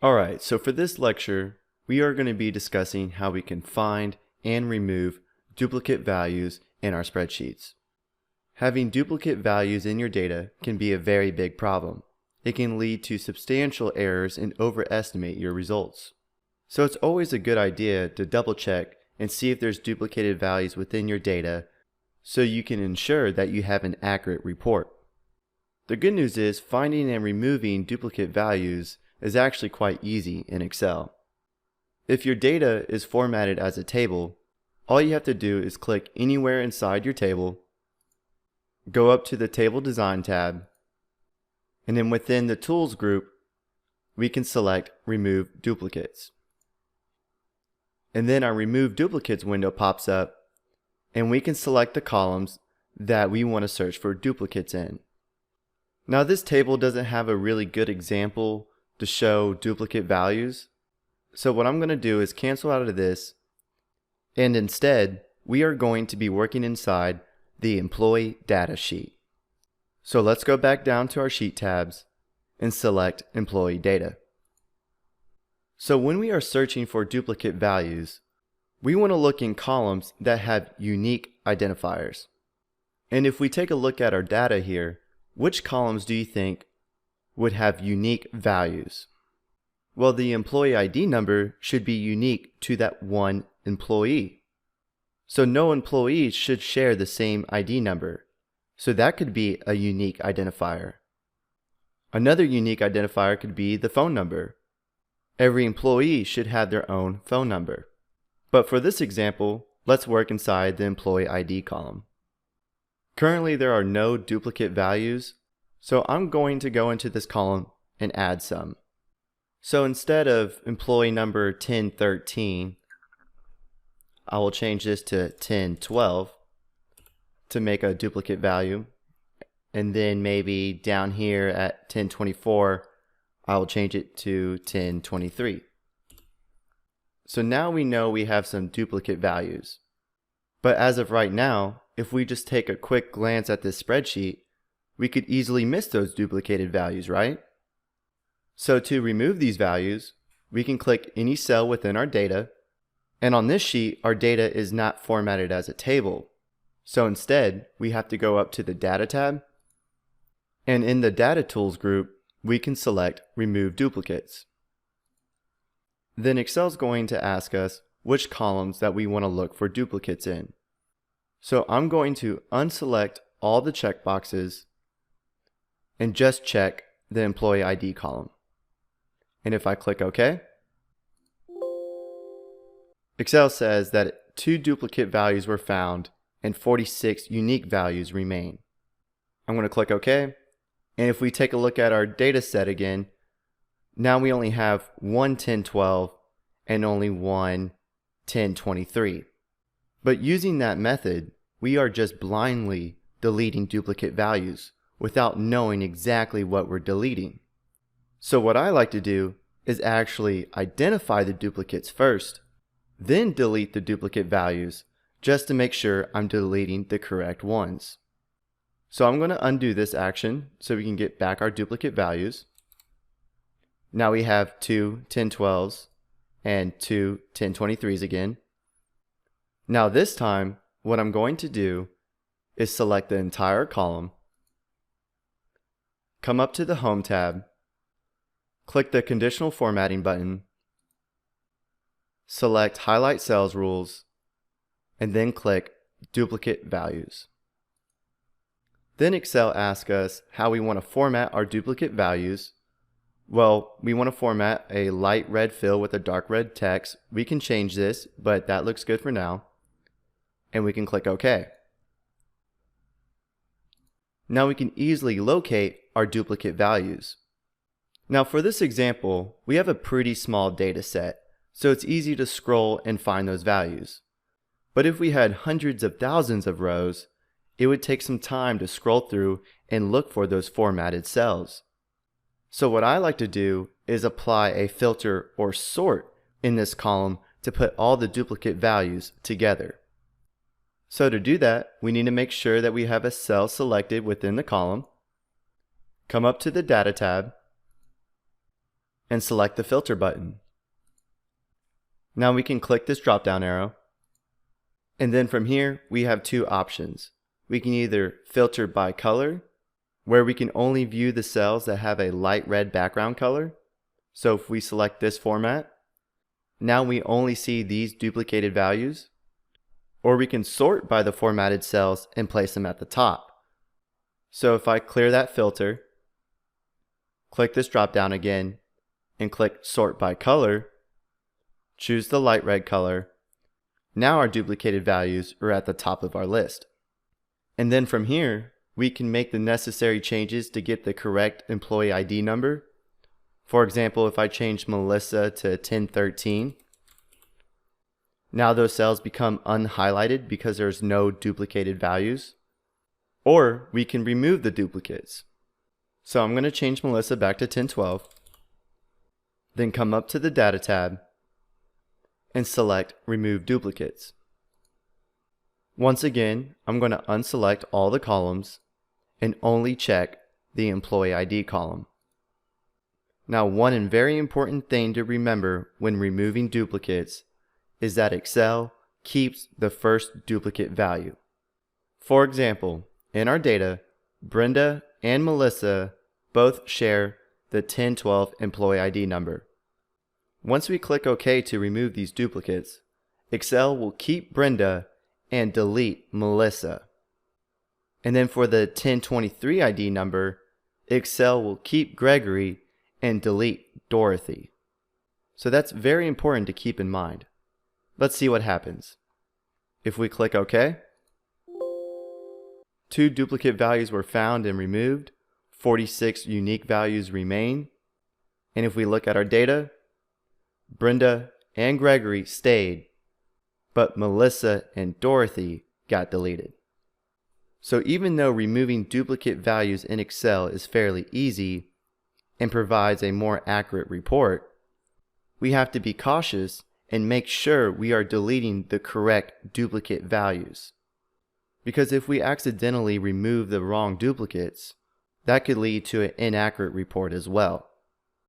Alright, so for this lecture, we are going to be discussing how we can find and remove duplicate values in our spreadsheets. Having duplicate values in your data can be a very big problem. It can lead to substantial errors and overestimate your results. So it's always a good idea to double check and see if there's duplicated values within your data so you can ensure that you have an accurate report. The good news is finding and removing duplicate values is actually quite easy in Excel. If your data is formatted as a table, all you have to do is click anywhere inside your table, go up to the Table Design tab, and then within the Tools group, we can select Remove Duplicates. And then our Remove Duplicates window pops up, and we can select the columns that we want to search for duplicates in. Now this table doesn't have a really good example to show duplicate values, so what I'm going to do is cancel out of this, and instead we are going to be working inside the Employee Data sheet. So let's go back down to our Sheet tabs and select Employee Data. So when we are searching for duplicate values, we want to look in columns that have unique identifiers. And if we take a look at our data here, which columns do you think would have unique values? Well, the employee ID number should be unique to that one employee. So no employee should share the same ID number. So that could be a unique identifier. Another unique identifier could be the phone number. Every employee should have their own phone number. But for this example, let's work inside the employee ID column. Currently there are no duplicate values, so I'm going to go into this column and add some. So instead of employee number 1013, I will change this to 1012 to make a duplicate value. And then maybe down here at 1024, I will change it to 1023. So now we know we have some duplicate values. But as of right now, if we just take a quick glance at this spreadsheet, we could easily miss those duplicated values, right? So to remove these values, we can click any cell within our data, and on this sheet, our data is not formatted as a table. So instead, we have to go up to the Data tab, and in the Data Tools group, we can select Remove Duplicates. Then Excel is going to ask us which columns that we want to look for duplicates in. So I'm going to unselect all the checkboxes and just check the Employee ID column. And if I click OK, Excel says that 2 duplicate values were found and 46 unique values remain. I'm going to click OK, and if we take a look at our data set again, now we only have one 1012 and only one 1023. But using that method, we are just blindly deleting duplicate values without knowing exactly what we're deleting. So what I like to do is actually identify the duplicates first, then delete the duplicate values just to make sure I'm deleting the correct ones. So I'm going to undo this action so we can get back our duplicate values. Now we have 2 1012s and 2 1023s again. Now this time, what I'm going to do is select the entire column, come up to the Home tab, click the Conditional Formatting button, select Highlight Cells Rules, and then click Duplicate Values. Then Excel asks us how we want to format our duplicate values. Well, we want to format a light red fill with a dark red text. We can change this, but that looks good for now. And we can click OK. Now we can easily locate our duplicate values. Now for this example, we have a pretty small data set, so it's easy to scroll and find those values. But if we had hundreds of thousands of rows, it would take some time to scroll through and look for those formatted cells. So what I like to do is apply a filter or sort in this column to put all the duplicate values together. So to do that, we need to make sure that we have a cell selected within the column, come up to the Data tab, and select the filter button. Now we can click this drop down arrow, and then from here we have two options. We can either filter by color, where we can only view the cells that have a light red background color. So if we select this format, now we only see these duplicated values. Or we can sort by the formatted cells and place them at the top. So if I clear that filter, click this drop down again, and click sort by color, choose the light red color, now our duplicated values are at the top of our list. And then from here, we can make the necessary changes to get the correct employee ID number. For example, if I change Melissa to 1013, now those cells become unhighlighted because there's no duplicated values. Or we can remove the duplicates. So I'm going to change Melissa back to 1012, then come up to the Data tab and select Remove Duplicates. Once again, I'm going to unselect all the columns and only check the Employee ID column. Now, one very important thing to remember when removing duplicates is that Excel keeps the first duplicate value. For example, in our data, Brenda and Melissa both share the 1012 employee ID number. Once we click OK to remove these duplicates, Excel will keep Brenda and delete Melissa. And then for the 1023 ID number, Excel will keep Gregory and delete Dorothy. So that's very important to keep in mind. Let's see what happens. If we click OK, 2 duplicate values were found and removed, 46 unique values remain, and if we look at our data, Brenda and Gregory stayed, but Melissa and Dorothy got deleted. So even though removing duplicate values in Excel is fairly easy and provides a more accurate report, we have to be cautious and make sure we are deleting the correct duplicate values. Because if we accidentally remove the wrong duplicates, that could lead to an inaccurate report as well.